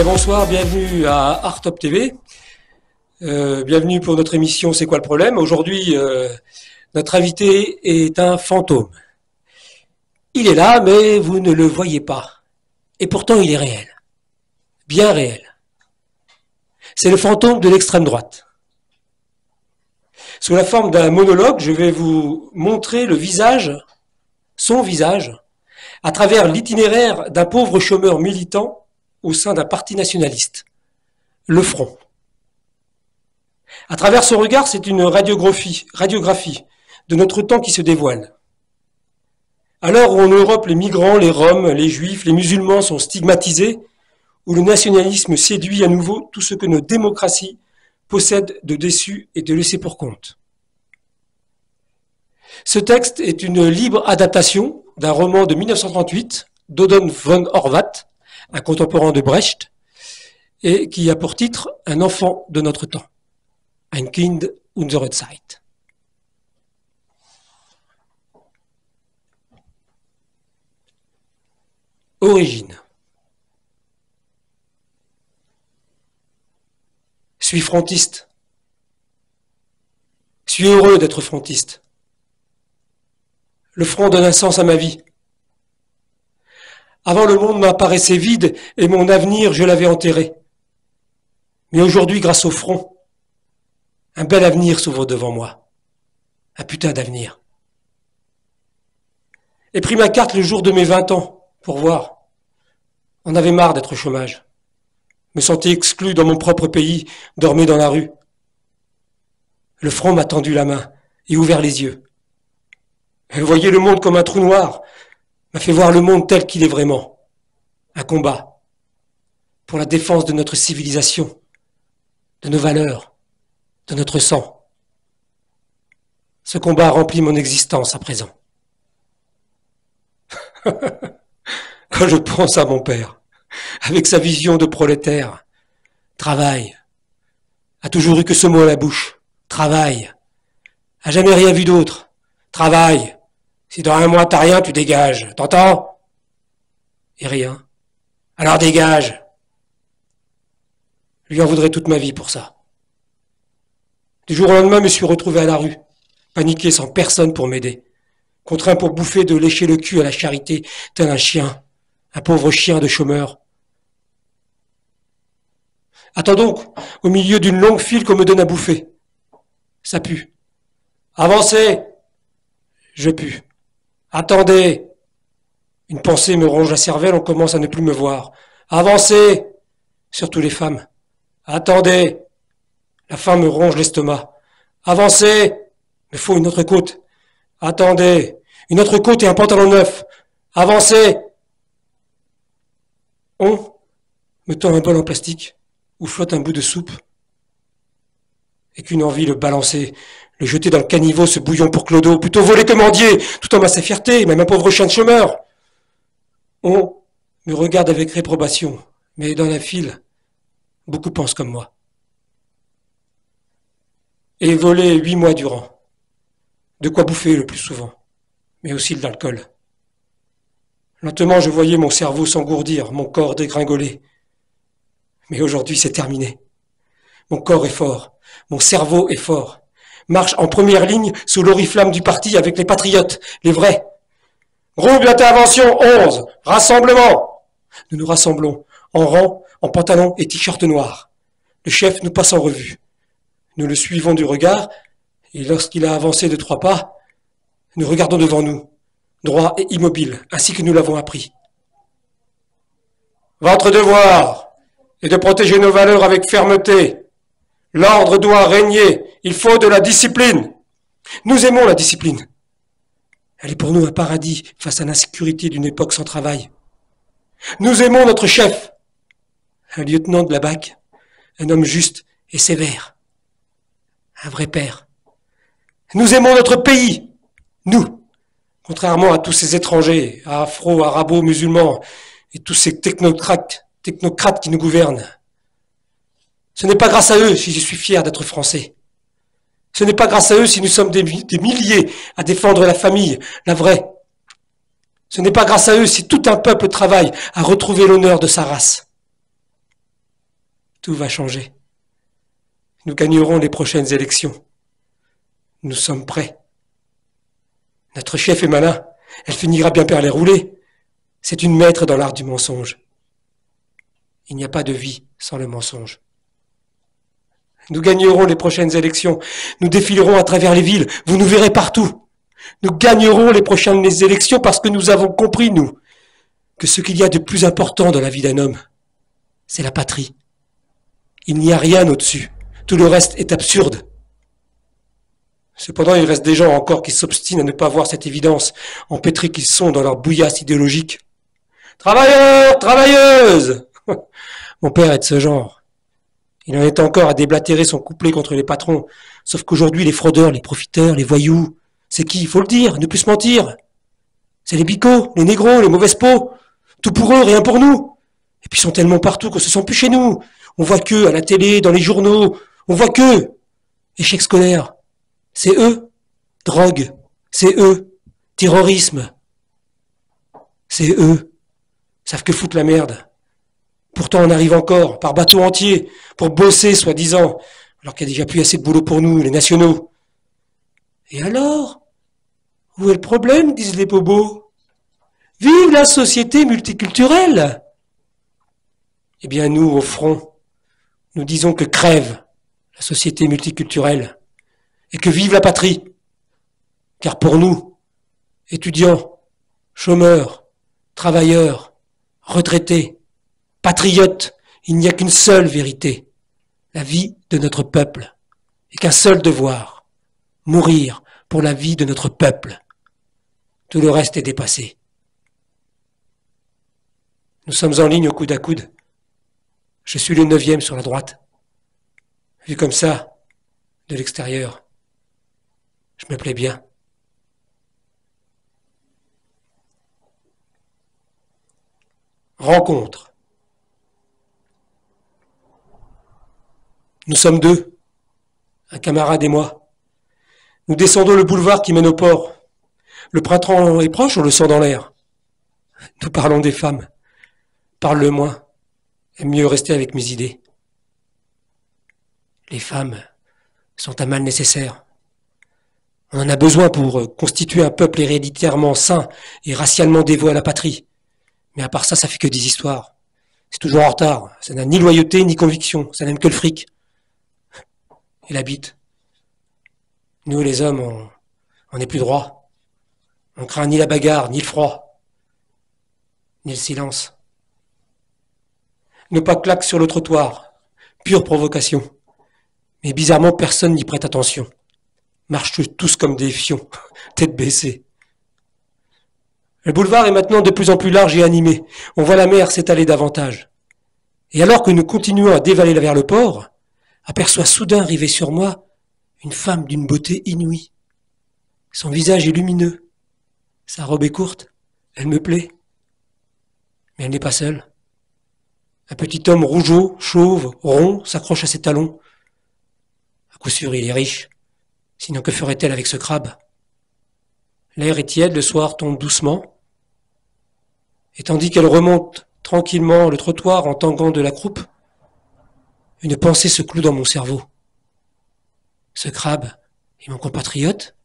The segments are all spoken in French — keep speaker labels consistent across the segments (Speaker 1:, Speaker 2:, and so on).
Speaker 1: Bien bonsoir, bienvenue à Art Top TV. Bienvenue pour notre émission C'est quoi le problème? Aujourd'hui, notre invité est un fantôme. Il est là, mais vous ne le voyez pas. Et pourtant, il est réel. Bien réel. C'est le fantôme de l'extrême droite. Sous la forme d'un monologue, je vais vous montrer le visage, son visage, à travers l'itinéraire d'un pauvre chômeur militant au sein d'un parti nationaliste, le Front. À travers son regard, c'est une radiographie de notre temps qui se dévoile. À l'heure où en Europe les migrants, les Roms, les Juifs, les musulmans sont stigmatisés, où le nationalisme séduit à nouveau tout ce que nos démocraties possèdent de déçus et de laissés pour compte. Ce texte est une libre adaptation d'un roman de 1938 d'Odon von Horvath, un contemporain de Brecht, et qui a pour titre « Un enfant de notre temps », Ein Kind unserer Zeit. Origine. Suis frontiste. Suis heureux d'être frontiste. Le front donne un sens à ma vie. Avant, le monde m'apparaissait vide et mon avenir, je l'avais enterré. Mais aujourd'hui, grâce au front, un bel avenir s'ouvre devant moi. Un putain d'avenir. J'ai pris ma carte le jour de mes 20 ans pour voir. On avait marre d'être au chômage. Me sentais exclu dans mon propre pays, dormais dans la rue. Le front m'a tendu la main et ouvert les yeux. Elle voyait le monde comme un trou noir, m'a fait voir le monde tel qu'il est vraiment. Un combat pour la défense de notre civilisation, de nos valeurs, de notre sang. Ce combat remplit mon existence à présent. Quand je pense à mon père, avec sa vision de prolétaire, travail, a toujours eu que ce mot à la bouche, travail, a jamais rien vu d'autre, travail. Si dans un mois t'as rien, tu dégages. T'entends? Et rien. Alors dégage. Je lui en voudrais toute ma vie pour ça. Du jour au lendemain, je me suis retrouvé à la rue, paniqué sans personne pour m'aider, contraint pour bouffer de lécher le cul à la charité, tel un chien, un pauvre chien de chômeur. Attends donc, au milieu d'une longue file qu'on me donne à bouffer. Ça pue. Avancez. Je pue. Attendez. Une pensée me ronge la cervelle, on commence à ne plus me voir. Avancez. Surtout les femmes. Attendez. La faim me ronge l'estomac. Avancez. Me faut une autre côte. Attendez. Une autre côte et un pantalon neuf. Avancez. On me tend un bol en plastique où flotte un bout de soupe. Et qu'une envie le balancer, le jeter dans le caniveau, ce bouillon pour Clodo, plutôt voler que mendier, tout en sa fierté, même un pauvre chien de chômeur. On me regarde avec réprobation, mais dans la file, beaucoup pensent comme moi. Et voler 8 mois durant. De quoi bouffer le plus souvent, mais aussi de l'alcool. Lentement, je voyais mon cerveau s'engourdir, mon corps dégringoler. Mais aujourd'hui, c'est terminé. Mon corps est fort, mon cerveau est fort. Marche en première ligne sous l'oriflamme du parti avec les patriotes, les vrais. Groupe d'intervention 11, rassemblement. Nous nous rassemblons, en rang, en pantalon et t-shirt noir. Le chef nous passe en revue. Nous le suivons du regard, et lorsqu'il a avancé de 3 pas, nous regardons devant nous, droit et immobile, ainsi que nous l'avons appris. Votre devoir est de protéger nos valeurs avec fermeté. L'ordre doit régner. Il faut de la discipline. Nous aimons la discipline. Elle est pour nous un paradis face à l'insécurité d'une époque sans travail. Nous aimons notre chef, un lieutenant de la BAC, un homme juste et sévère, un vrai père. Nous aimons notre pays, nous, contrairement à tous ces étrangers, afro, arabo, musulmans et tous ces technocrates qui nous gouvernent. Ce n'est pas grâce à eux si je suis fier d'être français. Ce n'est pas grâce à eux si nous sommes des milliers à défendre la famille, la vraie. Ce n'est pas grâce à eux si tout un peuple travaille à retrouver l'honneur de sa race. tout va changer. Nous gagnerons les prochaines élections. Nous sommes prêts. Notre chef est malin. Elle finira bien par les rouler. C'est une maître dans l'art du mensonge. Il n'y a pas de vie sans le mensonge. Nous gagnerons les prochaines élections. Nous défilerons à travers les villes. Vous nous verrez partout. Nous gagnerons les prochaines élections parce que nous avons compris, nous, que ce qu'il y a de plus important dans la vie d'un homme, c'est la patrie. Il n'y a rien au-dessus. Tout le reste est absurde. Cependant, il reste des gens encore qui s'obstinent à ne pas voir cette évidence, empêtrés qu'ils sont dans leur bouillasse idéologique. Travailleurs, travailleuses! Mon père est de ce genre. Il en est encore à déblatérer son couplet contre les patrons. Sauf qu'aujourd'hui, les fraudeurs, les profiteurs, les voyous, c'est qui? Il faut le dire, ne plus se mentir. C'est les bicots, les négros, les mauvaises peaux. Tout pour eux, rien pour nous. Et puis ils sont tellement partout qu'on se sent plus chez nous. On voit qu'eux à la télé, dans les journaux. On voit qu'eux. Échec scolaire. C'est eux. Drogue. C'est eux. Terrorisme. C'est eux. Savent que foutre la merde. Pourtant on arrive encore, par bateau entier, pour bosser, soi-disant, alors qu'il n'y a déjà plus assez de boulot pour nous, les nationaux. Et alors? Où est le problème, disent les bobos? Vive la société multiculturelle! Eh bien nous, au front, nous disons que crève la société multiculturelle et que vive la patrie. Car pour nous, étudiants, chômeurs, travailleurs, retraités, patriotes, il n'y a qu'une seule vérité, la vie de notre peuple, et qu'un seul devoir, mourir pour la vie de notre peuple. Tout le reste est dépassé. Nous sommes en ligne au coude à coude. Je suis le 9e sur la droite. Vu comme ça, de l'extérieur, je me plais bien. Rencontre. Nous sommes deux, un camarade et moi. Nous descendons le boulevard qui mène au port. Le printemps est proche, on le sent dans l'air. Nous parlons des femmes. Parle-le moins. Aime mieux rester avec mes idées. Les femmes sont un mal nécessaire. On en a besoin pour constituer un peuple héréditairement sain et racialement dévoué à la patrie. Mais à part ça, ça fait que des histoires. C'est toujours en retard. Ça n'a ni loyauté ni conviction. Ça n'aime que le fric. Et la bite. Nous, les hommes, on n'est plus droit. On craint ni la bagarre, ni le froid, ni le silence. Nos pas claquent sur le trottoir. Pure provocation. Mais bizarrement, personne n'y prête attention. Marchent tous comme des fions, tête baissée. Le boulevard est maintenant de plus en plus large et animé. On voit la mer s'étaler davantage. Et alors que nous continuons à dévaler vers le port, aperçois soudain arriver sur moi une femme d'une beauté inouïe. Son visage est lumineux. Sa robe est courte. Elle me plaît. Mais elle n'est pas seule. Un petit homme rougeau, chauve, rond, s'accroche à ses talons. À coup sûr, il est riche. Sinon, que ferait-elle avec ce crabe? L'air est tiède, le soir tombe doucement. Et tandis qu'elle remonte tranquillement le trottoir en tanguant de la croupe, une pensée se cloue dans mon cerveau. Ce crabe est mon compatriote.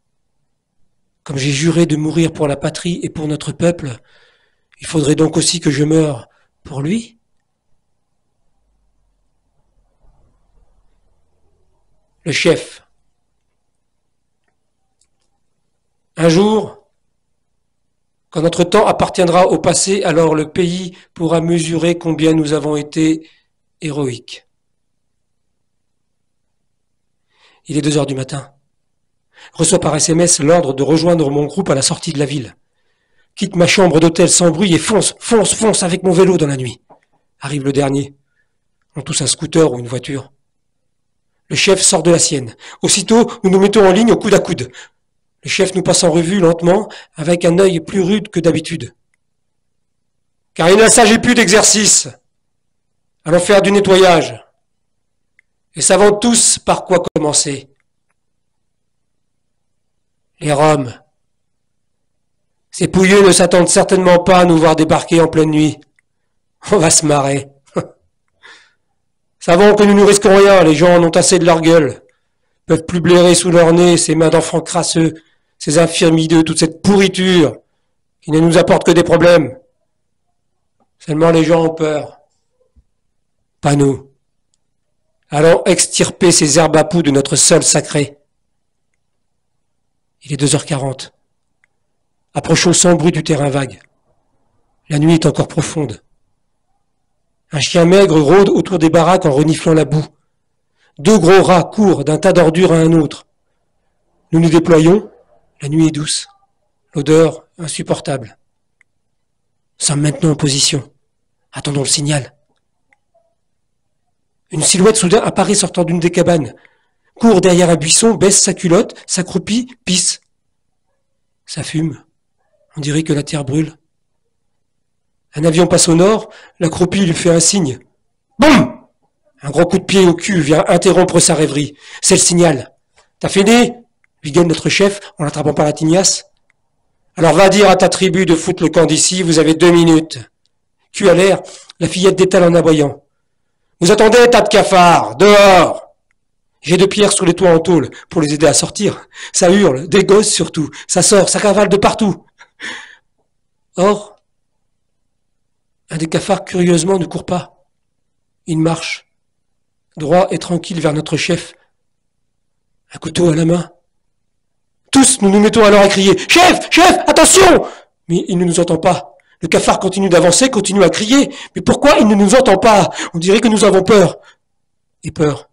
Speaker 1: Comme j'ai juré de mourir pour la patrie et pour notre peuple, il faudrait donc aussi que je meure pour lui. Le chef. Un jour, quand notre temps appartiendra au passé, alors le pays pourra mesurer combien nous avons été héroïques. Il est 2 heures du matin. Reçois par SMS l'ordre de rejoindre mon groupe à la sortie de la ville. Quitte ma chambre d'hôtel sans bruit et fonce avec mon vélo dans la nuit. Arrive le dernier. On tous un scooter ou une voiture. Le chef sort de la sienne. Aussitôt, nous nous mettons en ligne au coude à coude. Le chef nous passe en revue lentement, avec un œil plus rude que d'habitude. Car il ne s'agit plus d'exercice. Allons faire du nettoyage. Et savons tous par quoi commencer. Les Roms. Ces pouilleux ne s'attendent certainement pas à nous voir débarquer en pleine nuit. On va se marrer. Savons que nous ne risquons rien, les gens en ont assez de leur gueule. Peuvent plus blairer sous leur nez ces mains d'enfants crasseux, ces infirmes hideux, toute cette pourriture qui ne nous apporte que des problèmes. Seulement les gens ont peur. Pas nous. Allons extirper ces herbes à poux de notre sol sacré. Il est 2h40. Approchons sans bruit du terrain vague. La nuit est encore profonde. Un chien maigre rôde autour des baraques en reniflant la boue. 2 gros rats courent d'un tas d'ordures à un autre. Nous nous déployons. La nuit est douce. L'odeur insupportable. Nous sommes maintenant en position. Attendons le signal. Une silhouette soudain apparaît sortant d'une des cabanes. Court derrière un buisson, baisse sa culotte, s'accroupit, pisse. Ça fume. On dirait que la terre brûle. Un avion passe au nord, l'accroupi lui fait un signe. Boum! Un gros coup de pied au cul vient interrompre sa rêverie. C'est le signal. T'as fini? Lui gueule notre chef en l'attrapant par la tignasse. Alors va dire à ta tribu de foutre le camp d'ici, vous avez 2 minutes. Cul à l'air, la fillette détale en aboyant. Vous attendez, tas de cafards, dehors! J'ai 2 pierres sur les toits en tôle pour les aider à sortir. Ça hurle, des gosses surtout. Ça sort, ça cavale de partout. Or, un des cafards curieusement ne court pas. Il marche, droit et tranquille vers notre chef, un couteau à la main. Tous, nous nous mettons alors à crier « Chef! Chef! Attention !» Mais il ne nous entend pas. Le cafard continue d'avancer, continue à crier. Mais pourquoi il ne nous entend pas? On dirait que nous avons peur. Et peur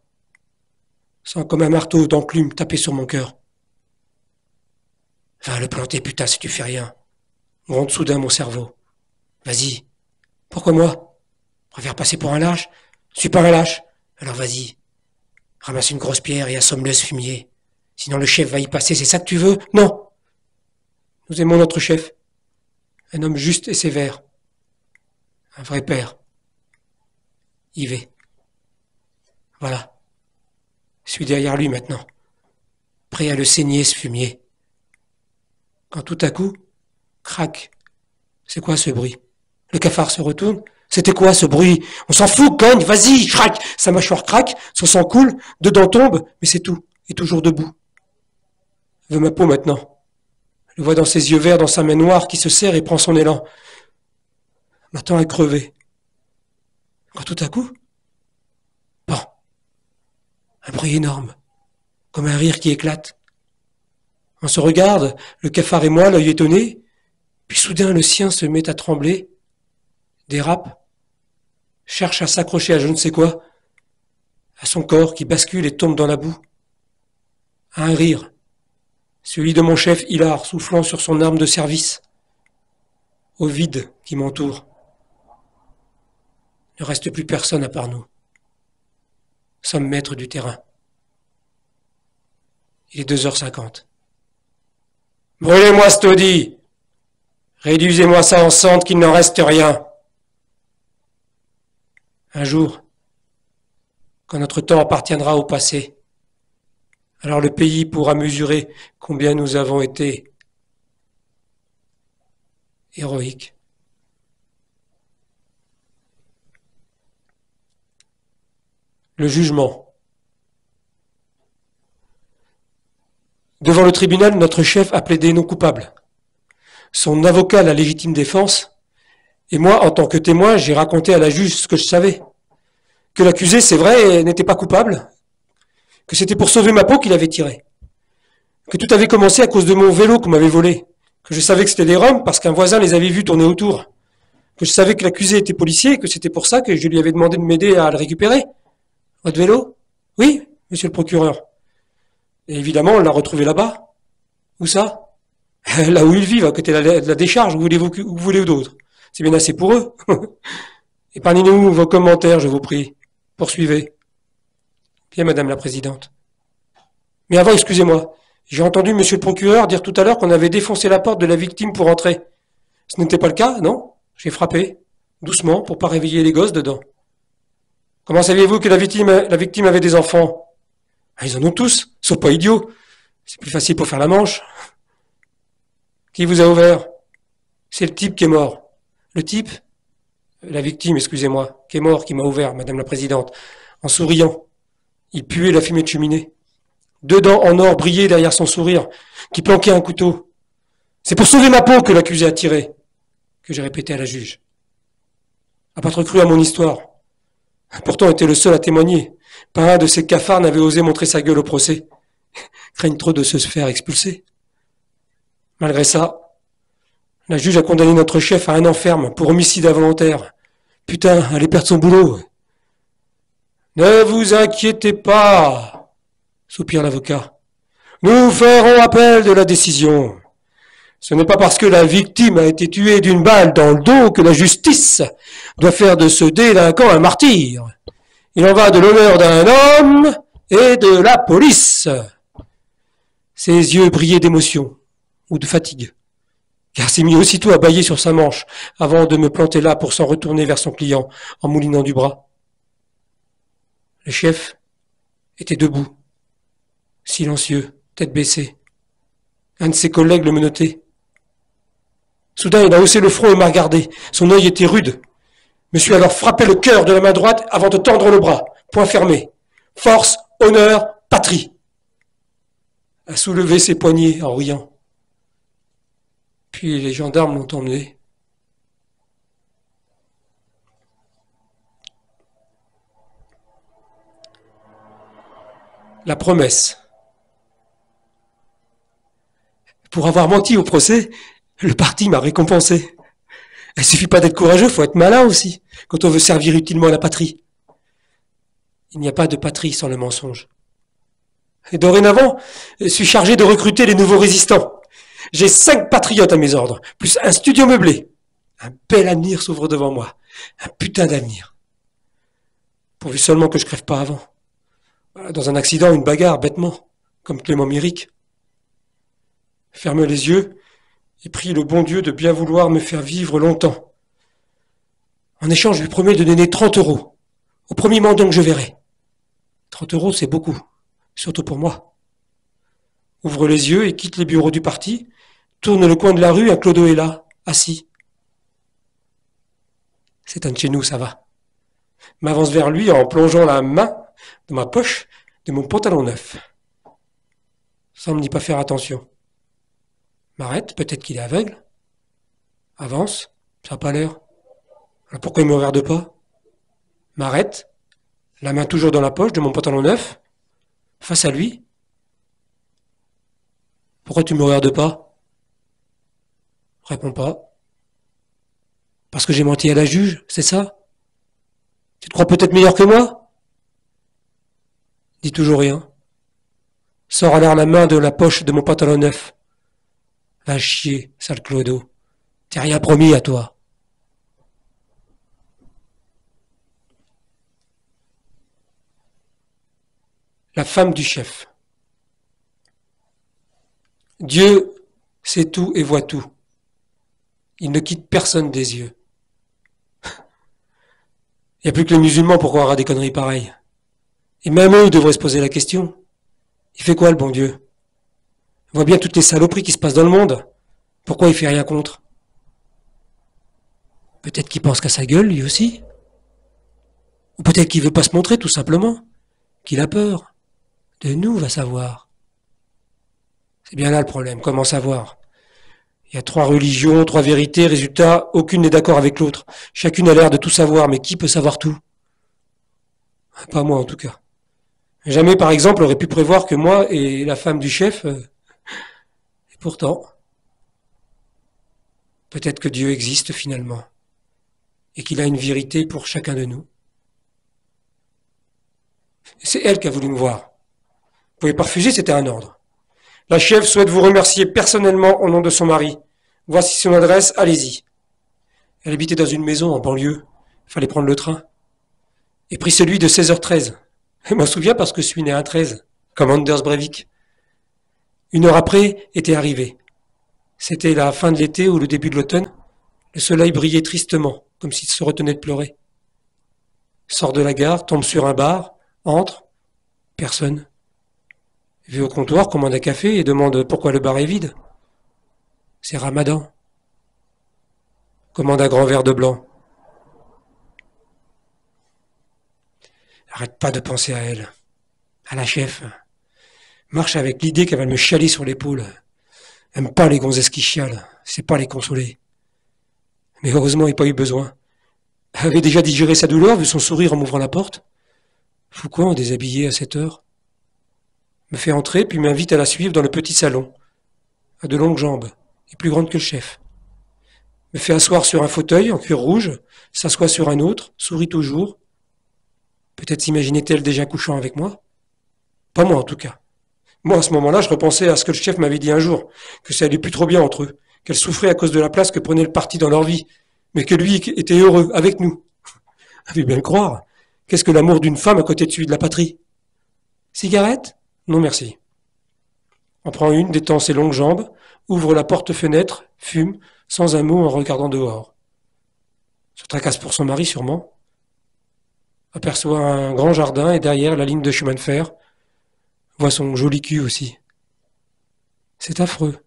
Speaker 1: sent comme un marteau d'enclume taper sur mon cœur. Va le planter, putain, si tu fais rien. Gronde soudain mon cerveau. Vas-y. Pourquoi moi? Préfère passer pour un lâche? Je suis pas un lâche. Alors vas-y. Ramasse une grosse pierre et assomme-le ce fumier. Sinon le chef va y passer, c'est ça que tu veux? Non. Nous aimons notre chef. Un homme juste et sévère. Un vrai père. Yves. Voilà. Je suis derrière lui maintenant. Prêt à le saigner ce fumier. Quand tout à coup, crac. C'est quoi ce bruit? Le cafard se retourne. C'était quoi ce bruit? On s'en fout, cogne, vas-y, crac. Sa mâchoire craque, son sang coule, dedans tombe, mais c'est tout. Et toujours debout. Veut ma peau maintenant. Je le vois dans ses yeux verts, dans sa main noire qui se serre et prend son élan. M'attend à crever. Quand tout à coup, bon, un bruit énorme, comme un rire qui éclate. On se regarde, le cafard et moi, l'œil étonné, puis soudain le sien se met à trembler, dérape, cherche à s'accrocher à je ne sais quoi, à son corps qui bascule et tombe dans la boue. À un rire, celui de mon chef hilar soufflant sur son arme de service, au vide qui m'entoure. Il ne reste plus personne à part nous. Nous sommes maîtres du terrain. Il est 2h50. Brûlez-moi ce taudis. Réduisez-moi ça en cendres qu'il n'en reste rien. Un jour, quand notre temps appartiendra au passé, alors le pays pourra mesurer combien nous avons été héroïques. Le jugement. Devant le tribunal, notre chef a plaidé non coupable. Son avocat, la légitime défense, et moi, en tant que témoin, j'ai raconté à la juge ce que je savais. Que l'accusé, c'est vrai, n'était pas coupable. Que c'était pour sauver ma peau qu'il avait tiré. Que tout avait commencé à cause de mon vélo qu'on m'avait volé. Que je savais que c'était des Roms parce qu'un voisin les avait vus tourner autour. Que je savais que l'accusé était policier et que c'était pour ça que je lui avais demandé de m'aider à le récupérer. Votre vélo? Oui, monsieur le procureur. Et évidemment, on l'a retrouvé là-bas. Où ça? Là où ils vivent, à côté de la décharge. Où voulez-vous d'autre? C'est bien assez pour eux. Épargnez-nous vos commentaires, je vous prie. Poursuivez. Bien, madame la présidente. Mais avant, excusez-moi. J'ai entendu monsieur le procureur dire tout à l'heure qu'on avait défoncé la porte de la victime pour entrer. Ce n'était pas le cas, non? J'ai frappé. Doucement, pour pas réveiller les gosses dedans. Comment saviez-vous que la victime avait des enfants? Ah, ils en ont tous, sauf pas idiots. C'est plus facile pour faire la manche. Qui vous a ouvert? C'est le type qui est mort. Le type? La victime, excusez-moi, qui est mort, qui m'a ouvert, madame la présidente. En souriant, il puait la fumée de cheminée. Deux dents en or brillaient derrière son sourire, qui planquait un couteau. C'est pour sauver ma peau que l'accusé a tiré, que j'ai répété à la juge. A pas trop cru à mon histoire. Pourtant, était le seul à témoigner. Pas un de ces cafards n'avait osé montrer sa gueule au procès. Craignent trop de se faire expulser. Malgré ça, la juge a condamné notre chef à 1 an ferme pour homicide involontaire. Putain, allait perdre son boulot. Ne vous inquiétez pas, soupire l'avocat. Nous ferons appel de la décision. Ce n'est pas parce que la victime a été tuée d'une balle dans le dos que la justice doit faire de ce délinquant un martyr. Il en va de l'honneur d'un homme et de la police. Ses yeux brillaient d'émotion ou de fatigue, car s'est mis aussitôt à bâiller sur sa manche avant de me planter là pour s'en retourner vers son client en moulinant du bras. Le chef était debout, silencieux, tête baissée. Un de ses collègues le menottait. Soudain, il a haussé le front et m'a regardé. Son œil était rude. Me suis alors frappé le cœur de la main droite avant de tendre le bras. Poing fermé. Force, honneur, patrie. A soulevé ses poignets en riant. Puis les gendarmes l'ont emmené. La promesse. Pour avoir menti au procès, le parti m'a récompensé. Il suffit pas d'être courageux, faut être malin aussi, quand on veut servir utilement la patrie. Il n'y a pas de patrie sans le mensonge. Et dorénavant, je suis chargé de recruter les nouveaux résistants. J'ai 5 patriotes à mes ordres, plus un studio meublé. Un bel avenir s'ouvre devant moi. Un putain d'avenir. Pourvu seulement que je crève pas avant. Dans un accident, une bagarre, bêtement, comme Clément Méric. Ferme les yeux et prie le bon Dieu de bien vouloir me faire vivre longtemps. En échange, je lui promets de donner 30 € au premier mendiant que je verrai. 30 €, c'est beaucoup, surtout pour moi. Ouvre les yeux et quitte les bureaux du parti, tourne le coin de la rue, un clodo est là, assis. C'est un de chez nous, ça va. M'avance vers lui en plongeant la main dans ma poche de mon pantalon neuf. Semble n'y pas faire attention. M'arrête, peut-être qu'il est aveugle. Avance, ça n'a pas l'air. Alors pourquoi il me regarde pas? M'arrête, la main toujours dans la poche de mon pantalon neuf, face à lui. Pourquoi tu me regardes pas? Réponds pas. Parce que j'ai menti à la juge, c'est ça? Tu te crois peut-être meilleur que moi? Dis toujours rien. Sors alors la main de la poche de mon pantalon neuf. Va chier, sale clodo. T'es rien promis à toi. La femme du chef. Dieu sait tout et voit tout. Il ne quitte personne des yeux. Il n'y a plus que les musulmans pour croire à des conneries pareilles. Et même eux, ils devraient se poser la question. Il fait quoi, le bon Dieu? Il voit bien toutes les saloperies qui se passent dans le monde. Pourquoi il fait rien contre? Peut-être qu'il pense qu'à sa gueule, lui aussi. Ou peut-être qu'il veut pas se montrer, tout simplement. Qu'il a peur. De nous, va savoir. C'est bien là le problème. Comment savoir? Il y a 3 religions, 3 vérités, résultat, aucune n'est d'accord avec l'autre. Chacune a l'air de tout savoir, mais qui peut savoir tout? Pas moi, en tout cas. Jamais, par exemple, aurait pu prévoir que moi et la femme du chef... Et pourtant, peut-être que Dieu existe finalement, et qu'il a une vérité pour chacun de nous. C'est elle qui a voulu me voir. Vous pouvez pas refuser, c'était un ordre. La chef souhaite vous remercier personnellement au nom de son mari. Voici son adresse, allez-y. Elle habitait dans une maison en banlieue. Fallait prendre le train. Et pris celui de 16h13. Je m'en souviens parce que je suis né un 13, comme Anders Breivik. 1 heure après était arrivé. C'était la fin de l'été ou le début de l'automne. Le soleil brillait tristement, comme s'il se retenait de pleurer. Sort de la gare, tombe sur un bar, entre, personne. Vu au comptoir, commande un café et demande pourquoi le bar est vide. C'est Ramadan. Commande un grand verre de blanc. Arrête pas de penser à elle, à la chef. Marche avec l'idée qu'elle va me chialer sur l'épaule. Aime pas les gonzesses qui chialent, c'est pas les consoler. Mais heureusement, il n'y a pas eu besoin. Elle avait déjà digéré sa douleur, vu son sourire en m'ouvrant la porte. Fou quoi en déshabillé à cette heure? Me fait entrer, puis m'invite à la suivre dans le petit salon, à de longues jambes, et plus grande que le chef. Me fait asseoir sur un fauteuil en cuir rouge, s'assoit sur un autre, sourit toujours. Peut-être s'imaginait-elle déjà couchant avec moi? Pas moi en tout cas. Moi, à ce moment-là, je repensais à ce que le chef m'avait dit un jour, que ça allait plus trop bien entre eux, qu'elle souffrait à cause de la place que prenait le parti dans leur vie, mais que lui était heureux avec nous. Avait bien le croire. Qu'est-ce que l'amour d'une femme à côté de celui de la patrie? Cigarette? Non merci. En prend une, détend ses longues jambes, ouvre la porte-fenêtre, fume, sans un mot en regardant dehors. Se tracasse pour son mari sûrement. Aperçoit un grand jardin et derrière la ligne de chemin de fer, voit son joli cul aussi. C'est affreux.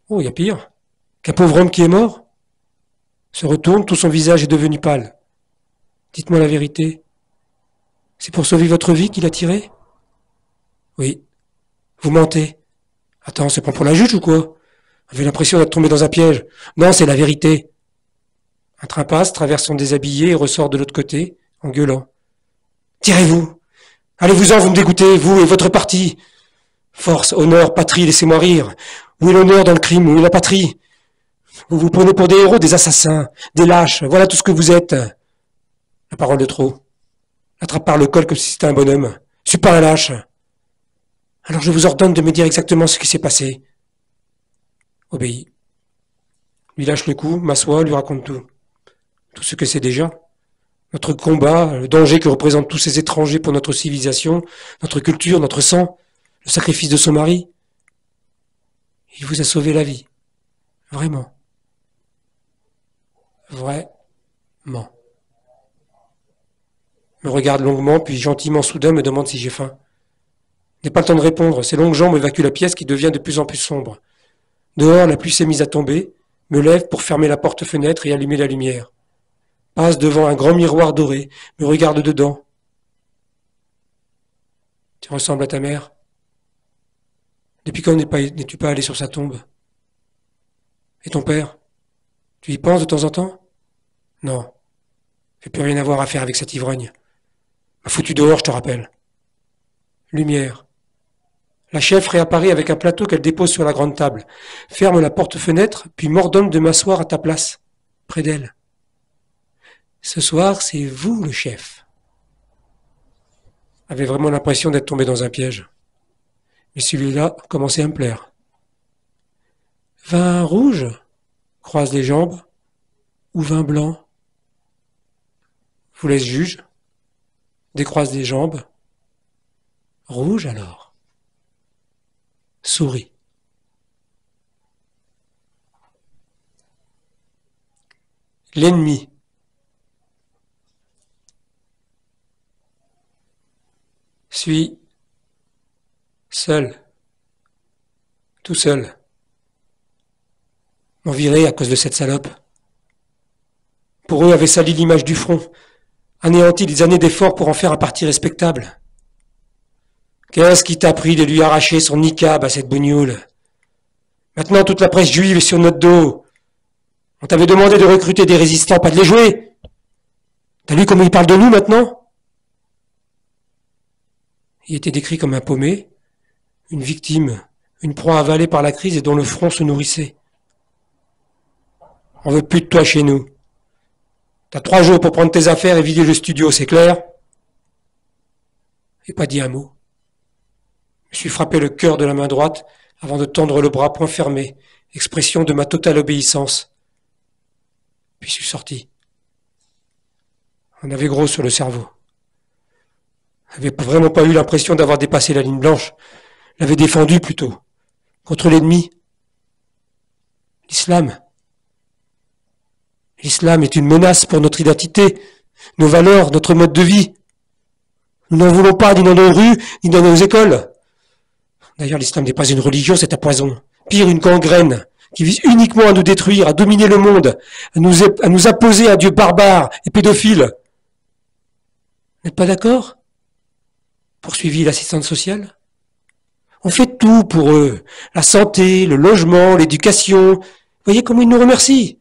Speaker 1: Oh, il y a pire. Qu'un pauvre homme qui est mort. Se retourne, tout son visage est devenu pâle. Dites-moi la vérité. C'est pour sauver votre vie qu'il a tiré? Oui. Vous mentez. Attends, c'est pas pour la juge ou quoi? J'avais l'impression d'être tombé dans un piège. Non, c'est la vérité. Un train passe, traverse son déshabillé et ressort de l'autre côté, en gueulant. Tirez-vous! Allez-vous-en, vous me dégoûtez, vous et votre parti! Force, honneur, patrie, laissez-moi rire. Où est l'honneur dans le crime? Où est la patrie? Vous vous prenez pour des héros, des assassins, des lâches, voilà tout ce que vous êtes. La parole de trop. L'attrape par le col comme si c'était un bonhomme. Je suis pas un lâche. Alors je vous ordonne de me dire exactement ce qui s'est passé. Obéit. Lui lâche le cou, m'assoit, lui raconte tout. Tout ce que c'est déjà. Notre combat, le danger que représentent tous ces étrangers pour notre civilisation, notre culture, notre sang, le sacrifice de son mari. Il vous a sauvé la vie. Vraiment. Vraiment. Me regarde longuement, puis gentiment soudain me demande si j'ai faim. N'ai pas le temps de répondre, ses longues jambes évacuent la pièce qui devient de plus en plus sombre. Dehors, la pluie s'est mise à tomber, me lève pour fermer la porte-fenêtre et allumer la lumière. Passe devant un grand miroir doré, me regarde dedans. Tu ressembles à ta mère. Depuis quand n'es-tu pas allé sur sa tombe? Et ton père? Tu y penses de temps en temps? Non. J'ai plus rien à voir à faire avec cet ivrogne. M'a foutu dehors, je te rappelle. Lumière. La chef réapparaît avec un plateau qu'elle dépose sur la grande table, ferme la porte-fenêtre, puis m'ordonne de m'asseoir à ta place, près d'elle. Ce soir, c'est vous le chef. J'avais vraiment l'impression d'être tombé dans un piège. Mais celui-là commençait à me plaire. Vin rouge? Croise les jambes. Ou vin blanc? Vous laisse juge. Décroise les jambes. Rouge alors. Souris. L'ennemi. Suis seul. Tout seul. M'en virer à cause de cette salope. Pour eux avait sali l'image du front, anéanti des années d'efforts pour en faire un parti respectable. Qu'est-ce qui t'a pris de lui arracher son niqab à cette bougnoule? Maintenant toute la presse juive est sur notre dos. On t'avait demandé de recruter des résistants, pas de les jouer. T'as vu comment il parle de nous maintenant? Il était décrit comme un paumé, une victime, une proie avalée par la crise et dont le front se nourrissait. On veut plus de toi chez nous. T'as 3 jours pour prendre tes affaires et vider le studio, c'est clair? J'ai pas dit un mot. Je me suis frappé le cœur de la main droite avant de tendre le bras poing fermé, expression de ma totale obéissance. Puis je suis sorti. On avait gros sur le cerveau. J'avais vraiment pas eu l'impression d'avoir dépassé la ligne blanche. L'avais défendu plutôt. Contre l'ennemi. L'islam. L'islam est une menace pour notre identité, nos valeurs, notre mode de vie. Nous n'en voulons pas ni dans nos rues, ni dans nos écoles. D'ailleurs, l'islam n'est pas une religion, c'est un poison. Pire, une gangrène, qui vise uniquement à nous détruire, à dominer le monde, à nous apposer à un Dieu barbare et pédophile. N'êtes pas d'accord? Poursuivit l'assistante sociale. On fait tout pour eux. La santé, le logement, l'éducation. Voyez comment ils nous remercient.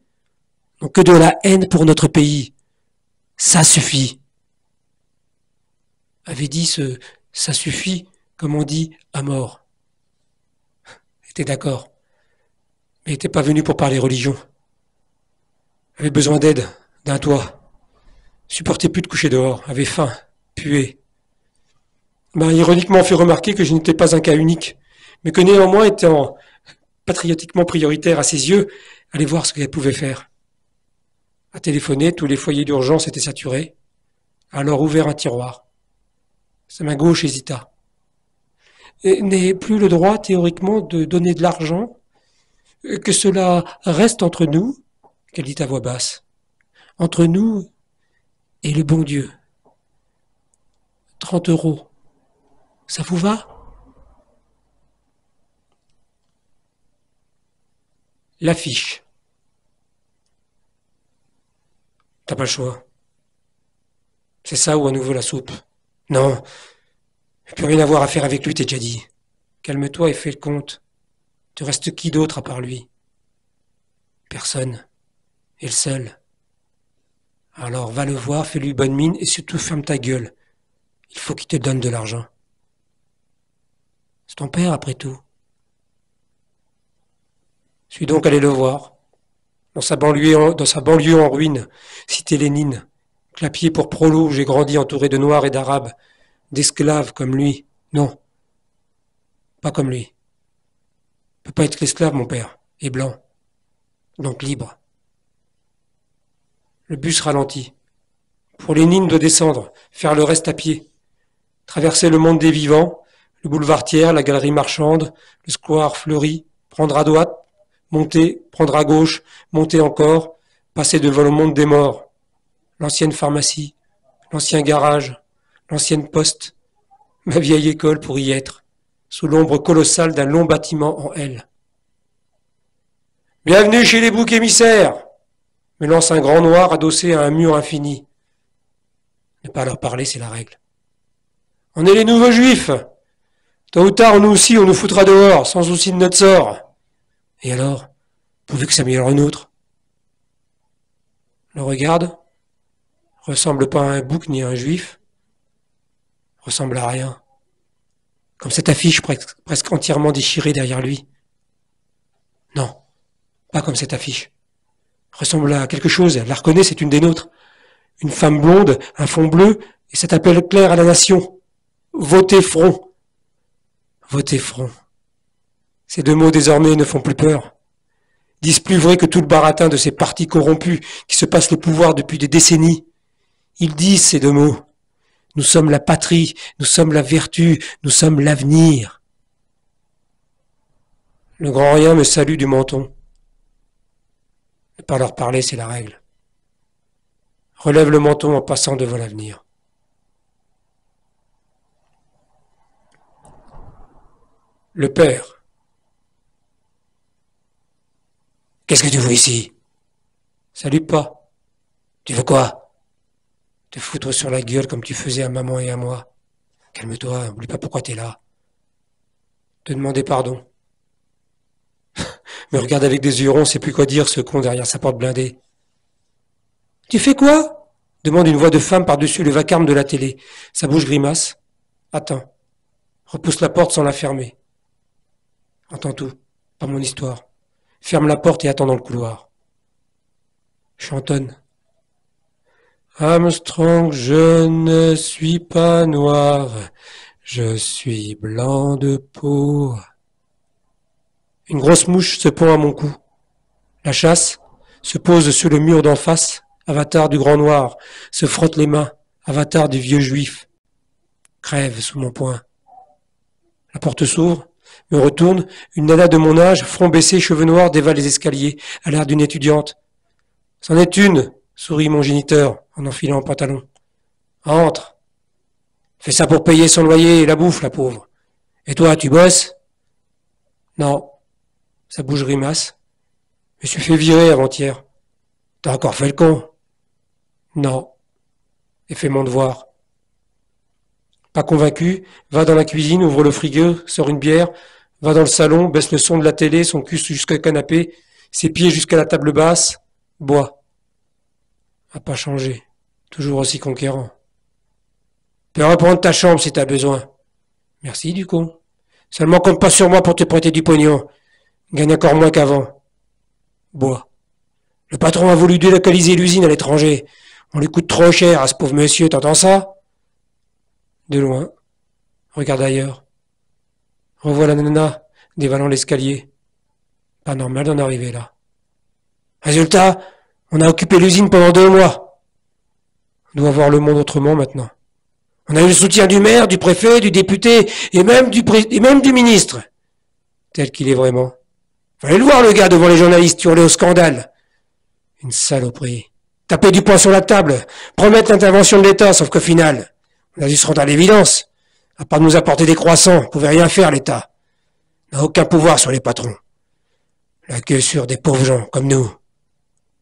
Speaker 1: Donc que de la haine pour notre pays. Ça suffit. Avait dit ça suffit, comme on dit, à mort. Était d'accord. Mais n'était pas venu pour parler religion. Avait besoin d'aide, d'un toit. Supportait plus de coucher dehors, avait faim, puait. M'a ironiquement fait remarquer que je n'étais pas un cas unique, mais que néanmoins, étant patriotiquement prioritaire à ses yeux, aller voir ce qu'elle pouvait faire. A téléphoné, tous les foyers d'urgence étaient saturés. Alors ouvert un tiroir. Sa main gauche hésita. N'ai plus le droit, théoriquement, de donner de l'argent, que cela reste entre nous, qu'elle dit à voix basse, entre nous et le bon Dieu. 30 euros. Ça vous va? L'affiche. T'as pas le choix. C'est ça ou à nouveau la soupe? Non. Plus rien à voir à faire avec lui, t'es déjà dit. Calme-toi et fais le compte. Te reste qui d'autre à part lui? Personne. Et le seul. Alors va le voir, fais-lui bonne mine et surtout ferme ta gueule. Il faut qu'il te donne de l'argent. C'est ton père après tout. Je suis donc allé le voir. Dans sa banlieue en ruine, cité Lénine. Clapier pour prolo où j'ai grandi entouré de noirs et d'arabes, d'esclaves comme lui. Non. Pas comme lui. Peut pas être l'esclave, mon père. Et blanc. Donc libre. Le bus ralentit. Pour Lénine doit descendre, faire le reste à pied. Traverser le monde des vivants, le boulevard Thiers, la galerie marchande, le square fleuri, prendre à droite, monter, prendre à gauche, monter encore, passer devant le monde des morts. L'ancienne pharmacie, l'ancien garage, l'ancienne poste, ma vieille école pour y être, sous l'ombre colossale d'un long bâtiment en L. Bienvenue chez les boucs émissaires, me lance un grand noir adossé à un mur infini. Ne pas leur parler, c'est la règle. On est les nouveaux juifs. Tôt ou tard, nous aussi, on nous foutra dehors, sans souci de notre sort. Et alors, pourvu que ça améliore un autre. Le regarde, ressemble pas à un bouc ni à un juif, ressemble à rien. Comme cette affiche presque entièrement déchirée derrière lui. Non, pas comme cette affiche. Ressemble à quelque chose, elle la reconnaît, c'est une des nôtres. Une femme blonde, un fond bleu, et cet appel clair à la nation. Votez front. Votez front. Ces deux mots désormais ne font plus peur. Disent plus vrai que tout le baratin de ces partis corrompus qui se passent le pouvoir depuis des décennies. Ils disent ces deux mots. Nous sommes la patrie, nous sommes la vertu, nous sommes l'avenir. Le grand rien me salue du menton. Ne pas leur parler, c'est la règle. Relève le menton en passant devant l'avenir. Le père. Qu'est-ce que tu veux ici? Salut pas. Tu veux quoi? Te foutre sur la gueule comme tu faisais à maman et à moi. Calme-toi, oublie pas pourquoi t'es là. Te demander pardon. Me regarde avec des yeux ronds, sait plus quoi dire, ce con derrière sa porte blindée. Tu fais quoi? Demande une voix de femme par-dessus le vacarme de la télé. Sa bouche grimace. Attends. Repousse la porte sans la fermer. Entends tout. Pas mon histoire. Ferme la porte et attends dans le couloir. Chantonne. Armstrong, je ne suis pas noir. Je suis blanc de peau. Une grosse mouche se pond à mon cou. La chasse se pose sur le mur d'en face, avatar du grand noir, se frotte les mains, avatar du vieux juif. Crève sous mon poing. La porte s'ouvre, me retourne, une nana de mon âge, front baissé, cheveux noirs, dévale les escaliers, à l'air d'une étudiante. C'en est une, sourit mon géniteur, en enfilant un pantalon. Entre. Fais ça pour payer son loyer et la bouffe, la pauvre. Et toi, tu bosses? Non. Sa bouche grimace. Je me suis fait virer avant-hier. T'as encore fait le con? Non. J'ai fait mon devoir. Pas convaincu, va dans la cuisine, ouvre le frigo, sort une bière, va dans le salon, baisse le son de la télé, son cul jusqu'au canapé, ses pieds jusqu'à la table basse, boit. A pas changé. Toujours aussi conquérant. Peux reprendre ta chambre si t'as besoin. Merci, du con. Seulement compte pas sur moi pour te prêter du pognon. Gagne encore moins qu'avant. Bois. Le patron a voulu délocaliser l'usine à l'étranger. On lui coûte trop cher à ce pauvre monsieur, t'entends ça? De loin. Regarde ailleurs. Revois la nana dévalant l'escalier. Pas normal d'en arriver là. Résultat, on a occupé l'usine pendant 2 mois. On doit voir le monde autrement maintenant. On a eu le soutien du maire, du préfet, du député et même du ministre. Tel qu'il est vraiment. Fallait le voir le gars devant les journalistes hurler au scandale. Une saloperie. Taper du poing sur la table, promettre l'intervention de l'État, sauf qu'au final, on a dû se rendre à l'évidence. À part nous apporter des croissants, on pouvait rien faire l'État. On n'a aucun pouvoir sur les patrons. La queue sur des pauvres gens, comme nous.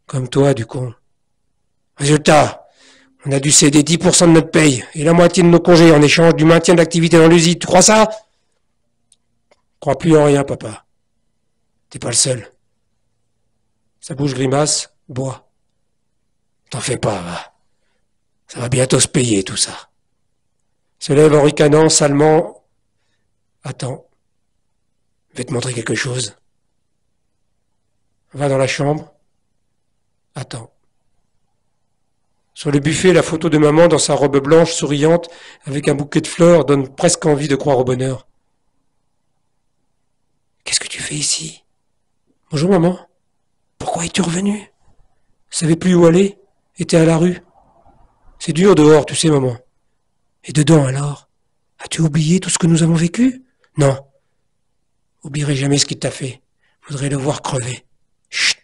Speaker 1: Comme toi, du con. Résultat, on a dû céder 10% de notre paye et la moitié de nos congés en échange du maintien de l'activité dans l'usine. Tu crois ça? Crois plus en rien, papa. T'es pas le seul. Sa bouche grimace, bois. T'en fais pas, va. Ça va bientôt se payer, tout ça. Se lève en ricanant, salement. Attends. Je vais te montrer quelque chose. Va dans la chambre. Attends. Sur le buffet, la photo de maman dans sa robe blanche souriante avec un bouquet de fleurs donne presque envie de croire au bonheur. Qu'est-ce que tu fais ici? Bonjour maman. Pourquoi es-tu revenue? Savais plus où aller? Étais à la rue. C'est dur dehors, tu sais maman. Et dedans alors? As-tu oublié tout ce que nous avons vécu? Non. Oublierai jamais ce qu'il t'a fait. Voudrais le voir crever. Chut!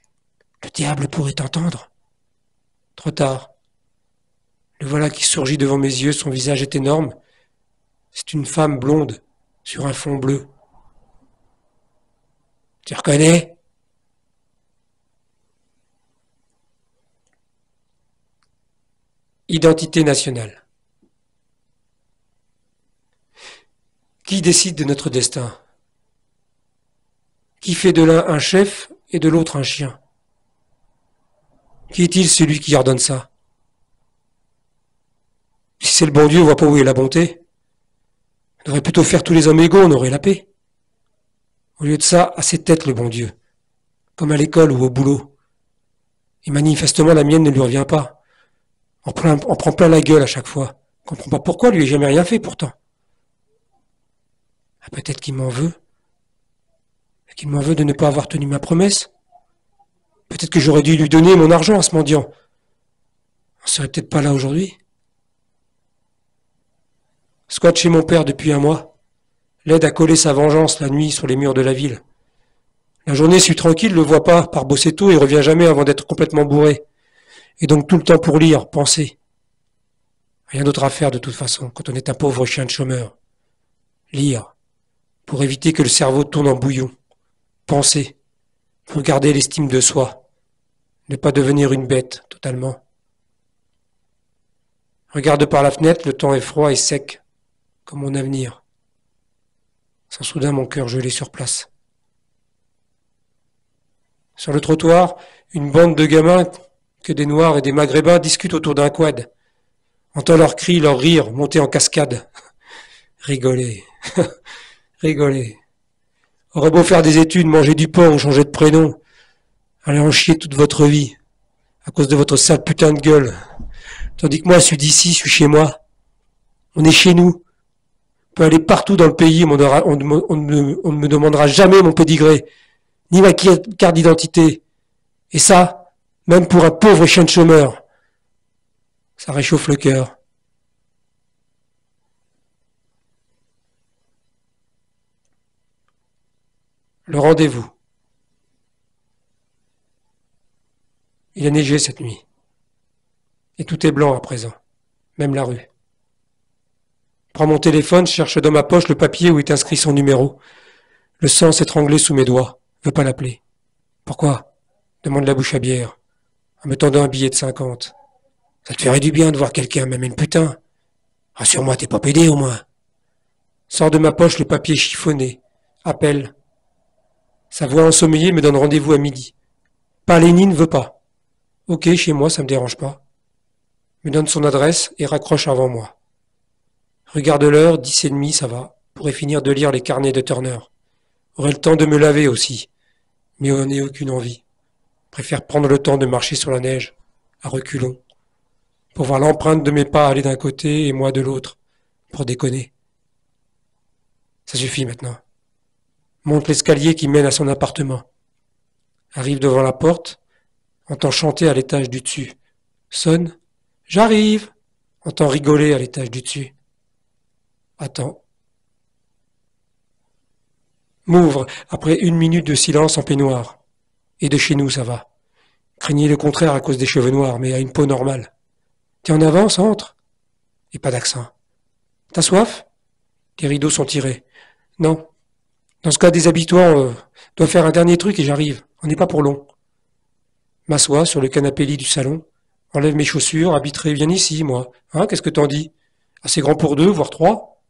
Speaker 1: Le diable pourrait t'entendre. Trop tard. Le voilà qui surgit devant mes yeux, son visage est énorme. C'est une femme blonde, sur un fond bleu. Tu reconnais? Identité nationale. Qui décide de notre destin? Qui fait de l'un un chef et de l'autre un chien? Qui est-il celui qui ordonne ça? Si c'est le bon Dieu, on voit pas où est la bonté. On devrait plutôt faire tous les hommes égaux, on aurait la paix. Au lieu de ça, à ses têtes le bon Dieu. Comme à l'école ou au boulot. Et manifestement, la mienne ne lui revient pas. On prend plein la gueule à chaque fois. On comprend pas pourquoi, lui, n'a jamais rien fait pourtant. Ah, peut-être qu'il m'en veut. Qu'il m'en veut de ne pas avoir tenu ma promesse. Peut-être que j'aurais dû lui donner mon argent à ce mendiant. On serait peut-être pas là aujourd'hui. Squatte chez mon père depuis 1 mois. L'aide à coller sa vengeance la nuit sur les murs de la ville. La journée suis tranquille, le vois pas, par bosser tôt et revient jamais avant d'être complètement bourré. Et donc tout le temps pour lire, penser. Rien d'autre à faire de toute façon, quand on est un pauvre chien de chômeur. Lire, pour éviter que le cerveau tourne en bouillon. Penser, pour garder l'estime de soi. Ne pas devenir une bête, totalement. Regarde par la fenêtre, le temps est froid et sec, comme mon avenir. Sans soudain mon cœur gelé sur place. Sur le trottoir, une bande de gamins, que des Noirs et des Maghrébins, discutent autour d'un quad. Entend leurs cris, leurs rires monter en cascade. Rigoler. Rigoler. Aurait beau faire des études, manger du porc ou changer de prénom. Allez en chier toute votre vie. À cause de votre sale putain de gueule. Tandis que moi, je suis d'ici, je suis chez moi. On est chez nous. On peut aller partout dans le pays, on ne me demandera jamais mon pédigré, ni ma carte d'identité. Et ça, même pour un pauvre chien de chômeur, ça réchauffe le cœur. Le rendez-vous. Il a neigé cette nuit. Et tout est blanc à présent, même la rue. Prends mon téléphone, cherche dans ma poche le papier où est inscrit son numéro. Le sang s'étranglait sous mes doigts. Veux pas l'appeler. Pourquoi? Demande la bouche à bière, en me tendant un billet de 50. Ça te ferait du bien de voir quelqu'un, même une putain. Rassure-moi, t'es pas pédé au moins. Sors de ma poche le papier chiffonné. Appelle. Sa voix ensommeillée me donne rendez-vous à midi. Pas Lénine veut pas. Ok, chez moi, ça me dérange pas. Me donne son adresse et raccroche avant moi. Regarde l'heure, 10h30, ça va. Pourrais finir de lire les carnets de Turner. Aurais le temps de me laver aussi. Mais on n'ai aucune envie. Préfère prendre le temps de marcher sur la neige, à reculons, pour voir l'empreinte de mes pas aller d'un côté et moi de l'autre, pour déconner. Ça suffit maintenant. Monte l'escalier qui mène à son appartement. Arrive devant la porte, entend chanter à l'étage du dessus. Sonne. J'arrive. Entend rigoler à l'étage du dessus. Attends. M'ouvre après 1 minute de silence en peignoir. Et de chez nous, ça va. Craignez le contraire à cause des cheveux noirs, mais à une peau normale. T'es en avance, entre. Et pas d'accent. T'as soif? Les rideaux sont tirés. Non. Dans ce cas, déshabille-toi, dois faire un dernier truc et j'arrive. On n'est pas pour long. M'assois sur le canapé lit du salon, enlève mes chaussures, habiterai bien ici, moi. Hein, qu'est-ce que t'en dis? Assez grand pour 2, voire 3.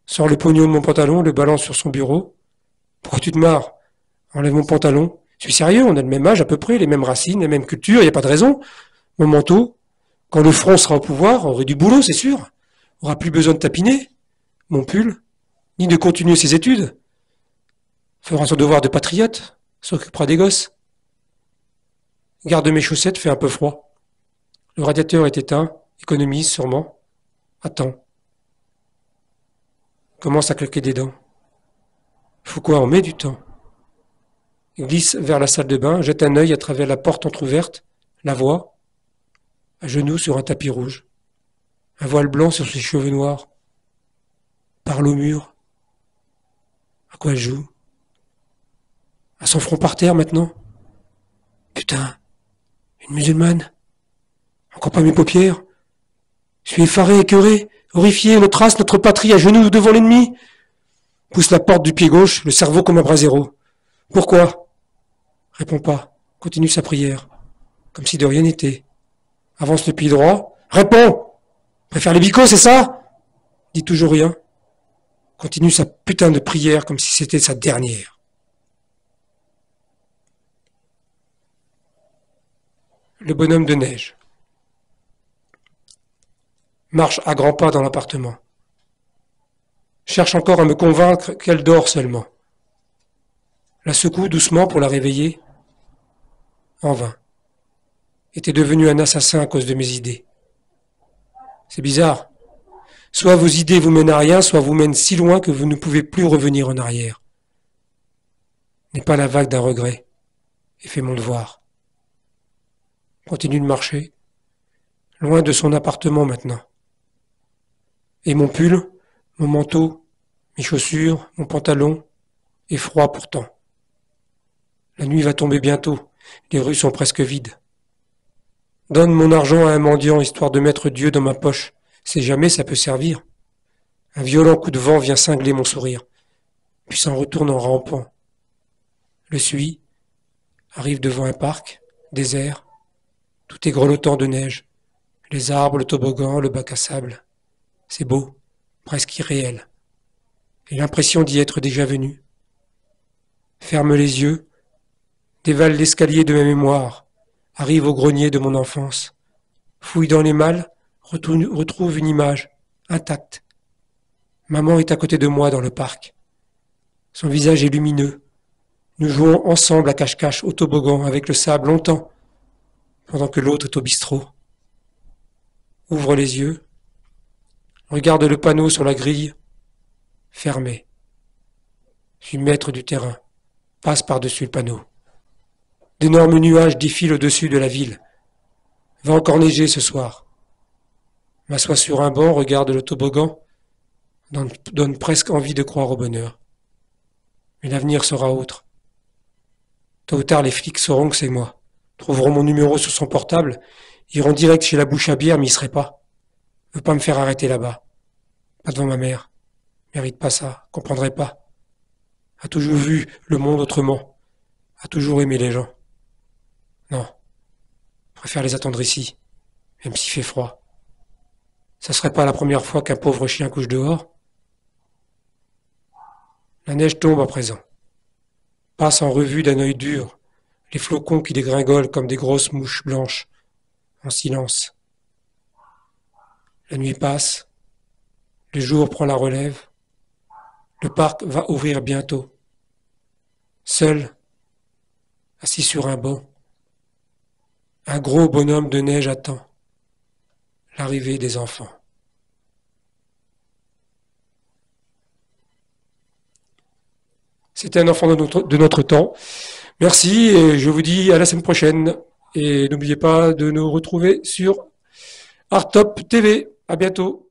Speaker 1: Sors le pognon de mon pantalon, le balance sur son bureau. Pourquoi tu te marres? Enlève mon pantalon. Je suis sérieux, on a le même âge à peu près, les mêmes racines, les mêmes cultures, y a pas de raison. Mon manteau, quand le front sera au pouvoir, aurait du boulot, c'est sûr. Aura plus besoin de tapiner. Mon pull, ni de continuer ses études. Fera son devoir de patriote, s'occupera des gosses. Garde mes chaussettes, fait un peu froid. Le radiateur est éteint, économise sûrement. Attends. Commence à claquer des dents. Faut quoi, on met du temps. Il glisse vers la salle de bain, jette un œil à travers la porte entr'ouverte, la voit, à genoux sur un tapis rouge. Un voile blanc sur ses cheveux noirs. Parle au mur. À quoi elle joue? À son front par terre maintenant. Putain, une musulmane. Encore pas mes paupières. Je suis effaré, écœuré, horrifié, notre race, notre patrie, à genoux devant l'ennemi. Pousse la porte du pied gauche, le cerveau comme un bras zéro. Pourquoi? Répond pas, continue sa prière, comme si de rien n'était. Avance le pied droit. Réponds! Préfère les bicots, c'est ça? Dit toujours rien. Continue sa putain de prière comme si c'était sa dernière. Le bonhomme de neige. Marche à grands pas dans l'appartement. Cherche encore à me convaincre qu'elle dort seulement. La secoue doucement pour la réveiller. En vain. Était devenu un assassin à cause de mes idées. C'est bizarre. Soit vos idées vous mènent à rien, soit vous mènent si loin que vous ne pouvez plus revenir en arrière. N'est pas la vague d'un regret. Et fais mon devoir. Continue de marcher. Loin de son appartement maintenant. Et mon pull, mon manteau, mes chaussures, mon pantalon, est froid pourtant. La nuit va tomber bientôt. Les rues sont presque vides. Donne mon argent à un mendiant histoire de mettre Dieu dans ma poche. C'est jamais ça peut servir. Un violent coup de vent vient cingler mon sourire, puis s'en retourne en rampant. Le suis, arrive devant un parc, désert. Tout est grelottant de neige. Les arbres, le toboggan, le bac à sable. C'est beau, presque irréel. J'ai l'impression d'y être déjà venu. Ferme les yeux, dévale l'escalier de ma mémoire, arrive au grenier de mon enfance, fouille dans les malles, retrouve une image, intacte. Maman est à côté de moi dans le parc. Son visage est lumineux. Nous jouons ensemble à cache-cache au toboggan avec le sable longtemps, pendant que l'autre est au bistrot. Ouvre les yeux, regarde le panneau sur la grille, fermé. Je suis maître du terrain, passe par-dessus le panneau. D'énormes nuages défilent au-dessus de la ville. Va encore neiger ce soir. M'assois sur un banc, regarde le toboggan, donne presque envie de croire au bonheur. Mais l'avenir sera autre. Tôt ou tard, les flics sauront que c'est moi, trouveront mon numéro sur son portable, iront direct chez la bouche à bière, mais il serait pas. Veut pas me faire arrêter là-bas. Pas devant ma mère. Mérite pas ça, comprendrait pas. A toujours vu le monde autrement. A toujours aimé les gens. Non. Préfère les attendre ici, même s'il fait froid. Ça serait pas la première fois qu'un pauvre chien couche dehors. La neige tombe à présent, passe en revue d'un œil dur les flocons qui dégringolent comme des grosses mouches blanches, en silence. La nuit passe, le jour prend la relève, le parc va ouvrir bientôt. Seul, assis sur un banc, un gros bonhomme de neige attend l'arrivée des enfants. C'était un enfant de notre temps. Merci et je vous dis à la semaine prochaine. Et n'oubliez pas de nous retrouver sur Artop TV. À bientôt.